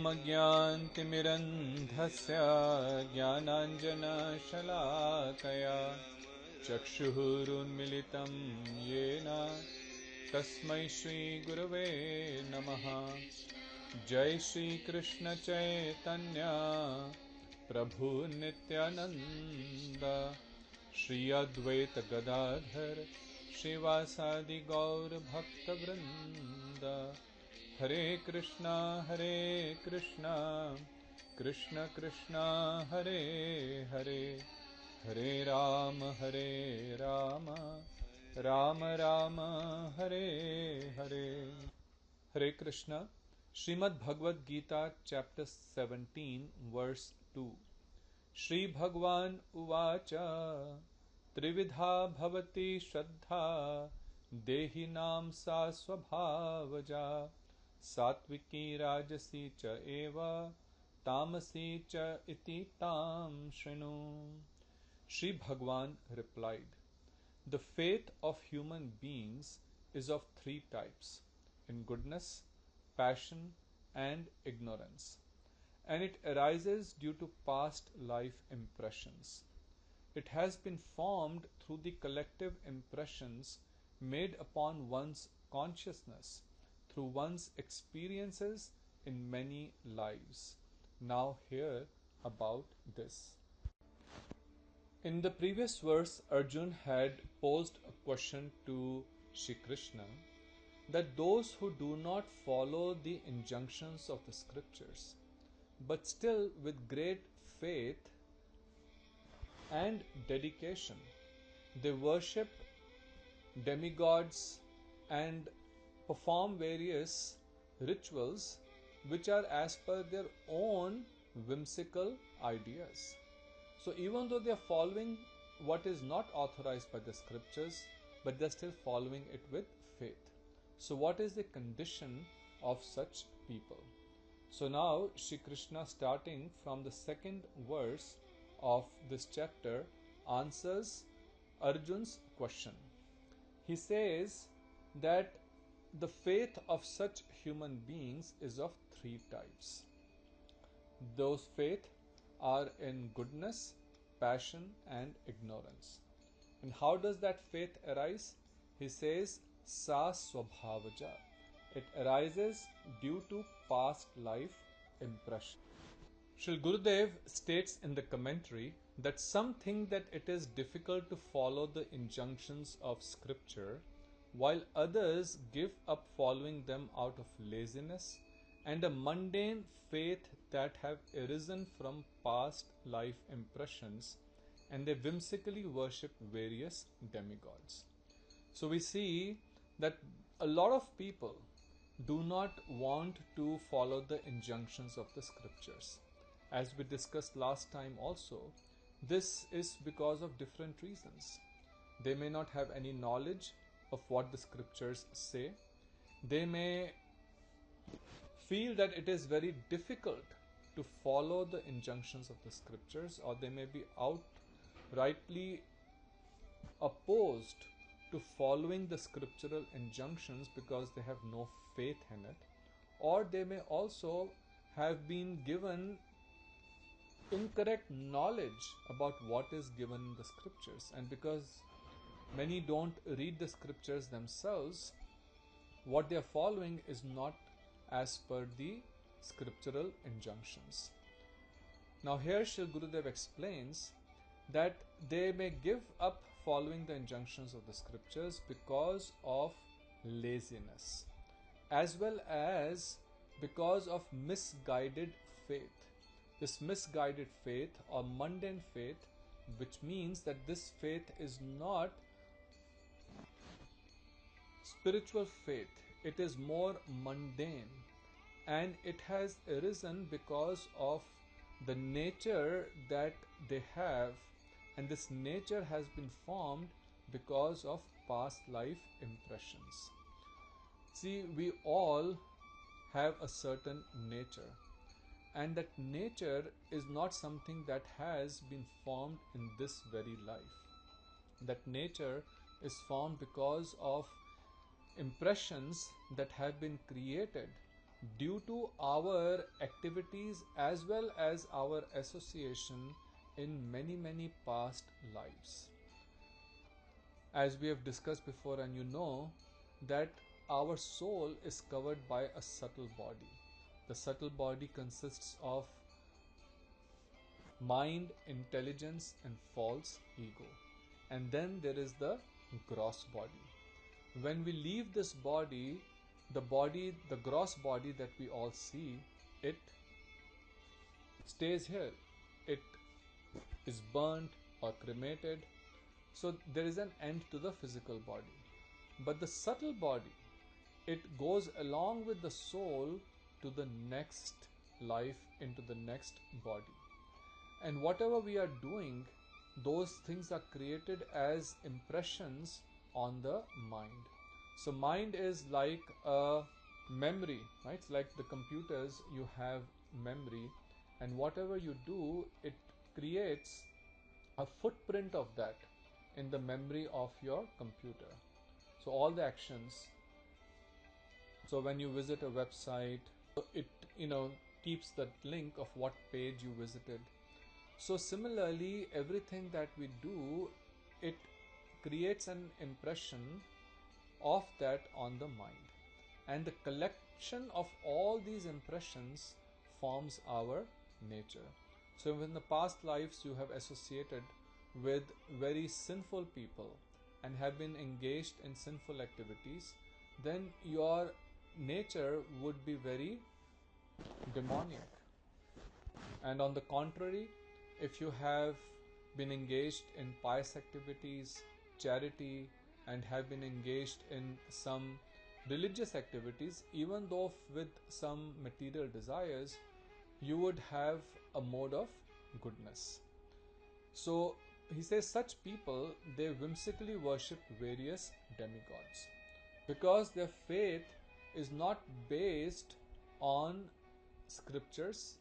ॐ अज्ञानतिमिरन्धस्य ज्ञानाञ्जनशलाकया चक्षुरुन्मिलितं येन तस्मै श्रीगुरवे नमः। जय श्रीकृष्ण चैतन्य प्रभु नित्यानंद श्री अद्वैत गदाधर श्रीवासादि गौर भक्तवृंद। हरे कृष्णा कृष्ण कृष्ण हरे हरे, हरे राम राम राम हरे हरे। हरे Krishna. Srimad Bhagavad Gita chapter 17 verse 2. Shri Bhagwan Uvacha Trividha Bhavati Shraddha Dehinam Sa Swabhavaja Satviki Rajasi Cha Eva Tamasi Cha Iti Tam Shrinu. Shri Bhagwan replied, the faith of human beings is of three types: in goodness, passion and ignorance, and it arises due to past life impressions. It has been formed through the collective impressions made upon one's consciousness through one's experiences in many lives. Now hear about this. In the previous verse, Arjun had posed a question to Shri Krishna that those who do not follow the injunctions of the scriptures, but still with great faith and dedication, they worship demigods and perform various rituals which are as per their own whimsical ideas. So even though they are following what is not authorized by the scriptures, but they are still following it with faith. So what is the condition of such people? So now Shri Krishna, starting from the second verse of this chapter, answers Arjun's question. He says that the faith of such human beings is of three types. Those faith are in goodness, passion and ignorance. And how does that faith arise? He says, Sa Swabhavaja. It arises due to past life impression. Shri Gurudev states in the commentary that some think that it is difficult to follow the injunctions of scripture, while others give up following them out of laziness and a mundane faith that have arisen from past life impressions, and they whimsically worship various demigods. So we see that a lot of people do not want to follow the injunctions of the scriptures. As we discussed last time also, this is because of different reasons. They may not have any knowledge of what the scriptures say. They may feel that it is very difficult to follow the injunctions of the scriptures, or they may be outrightly opposed to following the scriptural injunctions because they have no faith in it, or they may also have been given incorrect knowledge about what is given in the scriptures, and because many don't read the scriptures themselves, what they are following is not as per the scriptural injunctions. Now here Shri Gurudev explains that they may give up following the injunctions of the scriptures because of laziness, as well as because of misguided faith. This misguided faith or mundane faith, which means that this faith is not spiritual faith, it is more mundane, and it has arisen because of the nature that they have, and this nature has been formed because of past life impressions. See, we all have a certain nature, and that nature is not something that has been formed in this very life. That nature is formed because of impressions that have been created due to our activities as well as our association in many past lives. As we have discussed before, and you know that our soul is covered by a subtle body. The subtle body consists of mind, intelligence, and false ego. And then there is the gross body. When we leave this body, the gross body that we all see, it stays here. It is burnt or cremated. So there is an end to the physical body. But the subtle body, it goes along with the soul to the next life, into the next body. And whatever we are doing, those things are created as impressions on the mind. So mind is like a memory, right? It's like the computers, you have memory, and whatever you do, it creates a footprint of that in the memory of your computer. So all the actions. So when you visit a website, it keeps that link of what page you visited. So similarly, everything that we do, it creates an impression of that on the mind. And the collection of all these impressions forms our nature. So in the past lives you have associated with very sinful people and have been engaged in sinful activities, then your nature would be very demoniac. And on the contrary, if you have been engaged in pious activities, charity, and have been engaged in some religious activities, even though with some material desires, you would have a mode of goodness. So he says such people, they whimsically worship various demigods because their faith is not based on scriptures.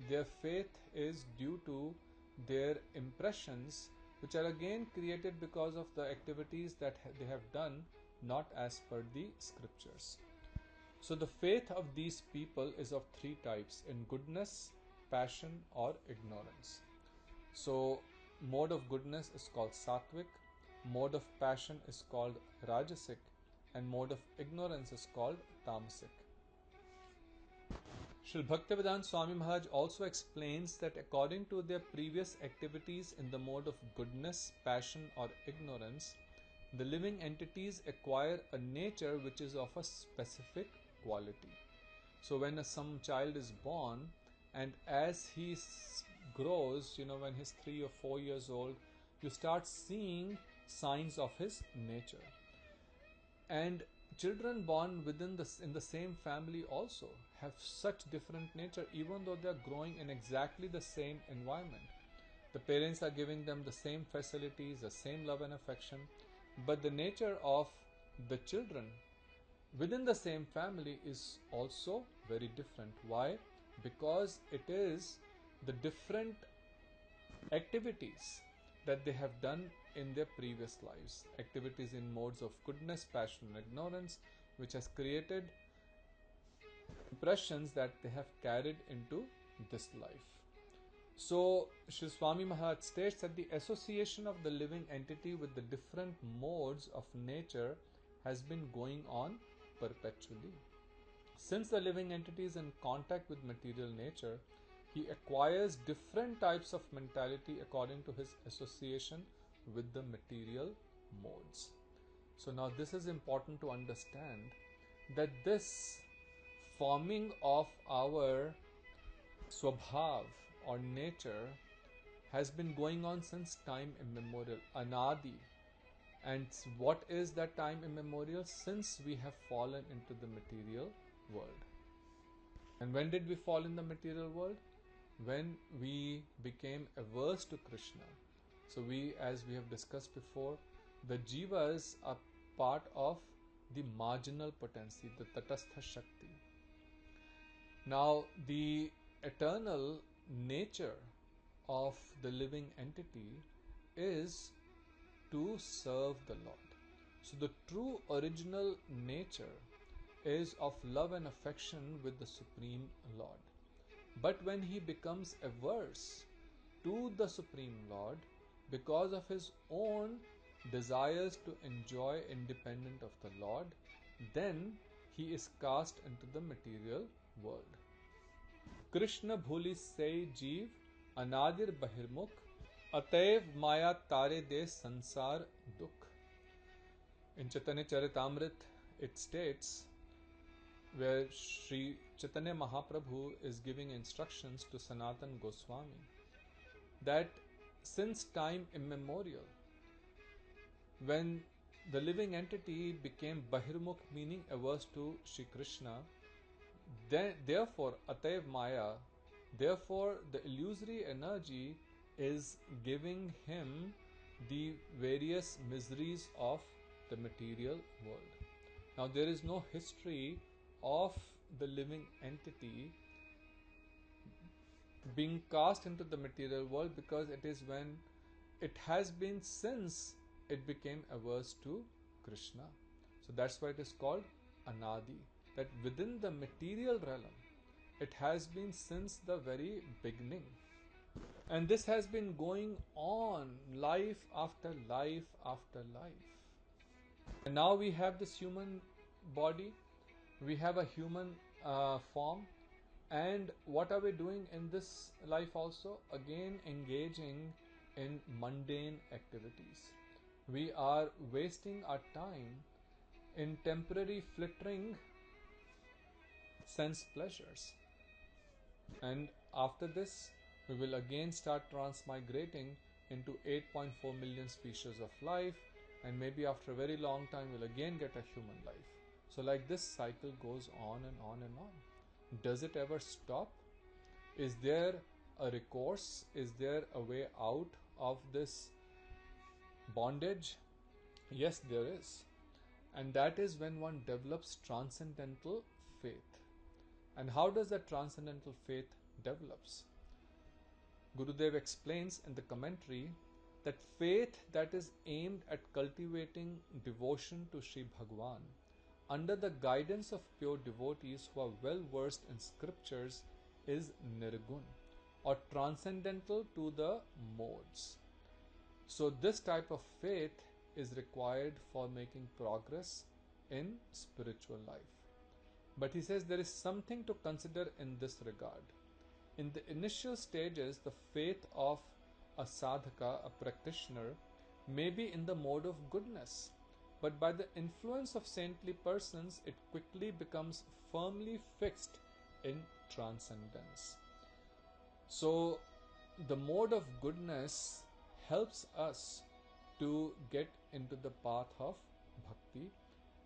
Their faith is due to their impressions, which are again created because of the activities that they have done, not as per the scriptures. So the faith of these people is of three types: in goodness, passion, or ignorance. So mode of goodness is called sattvic, mode of passion is called rajasic, and mode of ignorance is called tamasic. Srila Bhaktivedanta Swami Maharaj also explains that according to their previous activities in the mode of goodness, passion, or ignorance, the living entities acquire a nature which is of a specific quality. So when some child is born, and as he grows, when he's 3 or 4 years old, you start seeing signs of his nature. And children born in the same family also have such different nature, even though they are growing in exactly the same environment. The parents are giving them the same facilities, the same love and affection, but the nature of the children within the same family is also very different. Why? Because it is the different activities that they have done in their previous lives, activities in modes of goodness, passion, and ignorance, which has created impressions that they have carried into this life. So Sri Swami Maharaj states that the association of the living entity with the different modes of nature has been going on perpetually. Since the living entity is in contact with material nature, he acquires different types of mentality according to his association with the material modes. So now this is important to understand, that this forming of our swabhav or nature has been going on since time immemorial, anadi. And what is that time immemorial? Since we have fallen into the material world. And when did we fall in the material world? When we became averse to Krishna. So we, as we have discussed before, the jivas are part of the marginal potency, the tatastha shakti. Now the eternal nature of the living entity is to serve the Lord. So the true original nature is of love and affection with the Supreme Lord. But when he becomes averse to the Supreme Lord because of his own desires to enjoy independent of the Lord, then he is cast into the material world. Krishna bhuli say jeev anadir bahirmukh ataiv maya tare de sansar dukh. In Chaitanya Charitamrit it states, where Sri Chaitanya Mahaprabhu is giving instructions to Sanatan Goswami, that since time immemorial, when the living entity became Bahirmukh, meaning averse to Shri Krishna, therefore Ataiv Maya, therefore the illusory energy is giving him the various miseries of the material world. Now there is no history of the living entity being cast into the material world, because it is when it has been since it became averse to Krishna. So that's why it is called Anadi, that within the material realm it has been since the very beginning. And this has been going on life after life after life. And now we have this human body, we have a human form, and what are we doing in this life also? Again, engaging in mundane activities. We are wasting our time in temporary flittering sense pleasures. And after this, we will again start transmigrating into 8.4 million species of life, and maybe after a very long time we'll again get a human life. So like this cycle goes on and on and on. Does it ever stop? Is there a recourse? Is there a way out of this bondage? Yes, there is. And that is when one develops transcendental faith. And how does that transcendental faith develops? Gurudev explains in the commentary that faith that is aimed at cultivating devotion to Sri Bhagwan under the guidance of pure devotees who are well versed in scriptures is nirgun, or transcendental to the modes. So this type of faith is required for making progress in spiritual life. But he says there is something to consider in this regard. In the initial stages, the faith of a sadhaka, a practitioner, may be in the mode of goodness, but by the influence of saintly persons, it quickly becomes firmly fixed in transcendence. So, the mode of goodness helps us to get into the path of bhakti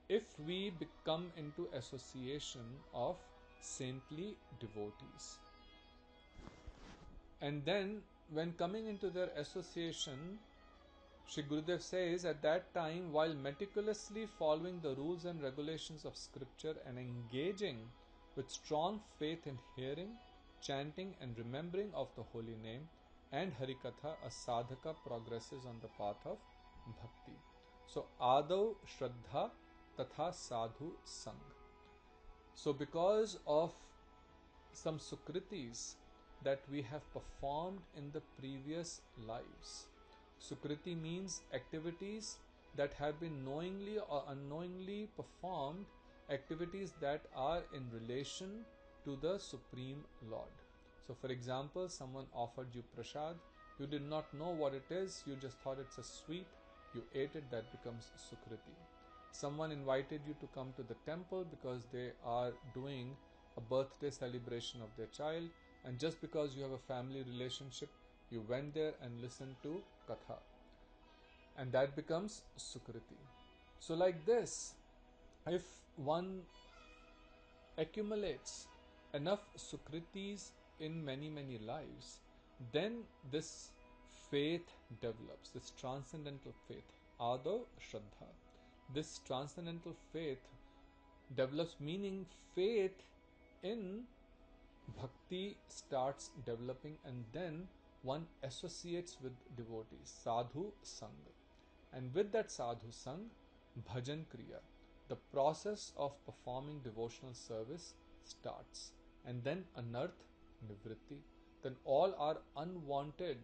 if we become into association of saintly devotees. And then, when coming into their association, Shri Gurudev says, at that time, while meticulously following the rules and regulations of scripture and engaging with strong faith in hearing, chanting and remembering of the holy name and Harikatha, a sadhaka progresses on the path of bhakti. So, Adav Shraddha Tatha Sadhu Sang. So, because of some sukritis that we have performed in the previous lives, Sukriti means activities that have been knowingly or unknowingly performed, activities that are in relation to the Supreme Lord. So for example, someone offered you prasad, you did not know what it is, you just thought it's a sweet, you ate it, that becomes Sukriti. Someone invited you to come to the temple because they are doing a birthday celebration of their child, and just because you have a family relationship, you went there and listened to Katha, and that becomes Sukriti. So like this, if one accumulates enough Sukritis in many lives, then this faith develops, this transcendental faith, Adav Shraddha. This transcendental faith develops, meaning faith in bhakti starts developing, and then one associates with devotees, sadhu sang. And with that sadhu sang, bhajan kriya. the process of performing devotional service starts. And then anarth, nivritti, then all our unwanted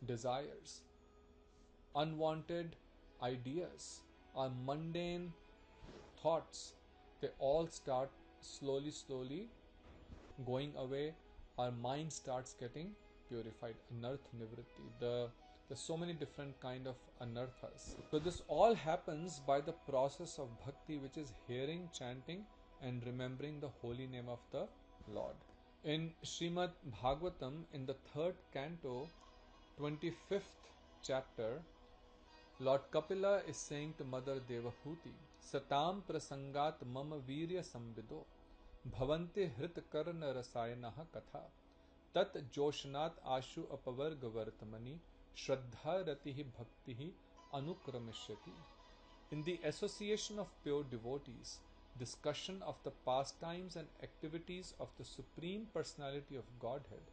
desires, unwanted ideas, our mundane thoughts, they all start slowly going away. Our mind starts getting purified. Anarth nivritti. There's so many different kind of anarthas. So this all happens by the process of bhakti, which is hearing, chanting, and remembering the holy name of the Lord. In Srimad Bhagavatam, in the 3rd canto, 25th chapter, Lord Kapila is saying to Mother Devahuti, Satam prasangat mama virya samvido bhavanti hrit karna rasayanaha katha tat joshnat ashu apavarga vartamani shraddha ratihi bhaktihi anukramishyati. In the association of pure devotees, discussion of the pastimes and activities of the Supreme Personality of Godhead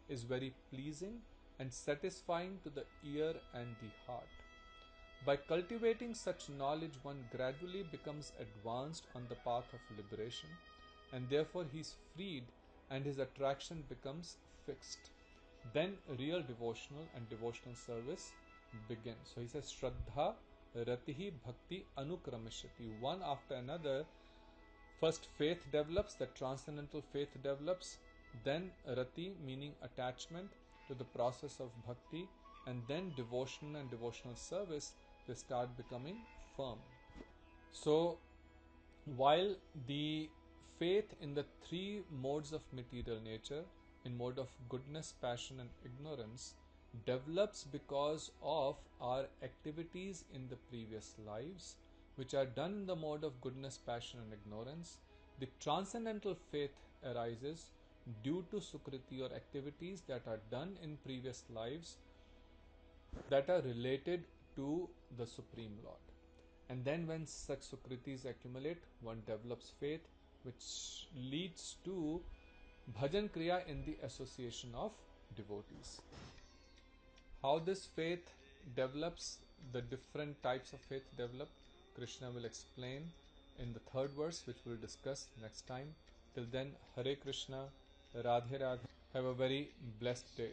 is very pleasing and satisfying to the ear and the heart. By cultivating such knowledge, one gradually becomes advanced on the path of liberation, and therefore he is freed and his attraction becomes fixed. Then real devotional and devotional service begins. So he says, Shraddha Ratihi Bhakti Anukramishati. One after another, first faith develops, the transcendental faith develops, then Rati meaning attachment to the process of bhakti, and then devotion and devotional service, they start becoming firm. So while the faith in the three modes of material nature, in mode of goodness, passion and ignorance, develops because of our activities in the previous lives, which are done in the mode of goodness, passion and ignorance, the transcendental faith arises due to sukriti or activities that are done in previous lives that are related to the Supreme Lord. And then when such sukritis accumulate, one develops faith, which leads to bhajan kriya in the association of devotees. How this faith develops, the different types of faith develop, Krishna will explain in the 3rd verse, which we'll discuss next time. Till then, Hare Krishna, Radhe Radhe. Have a very blessed day.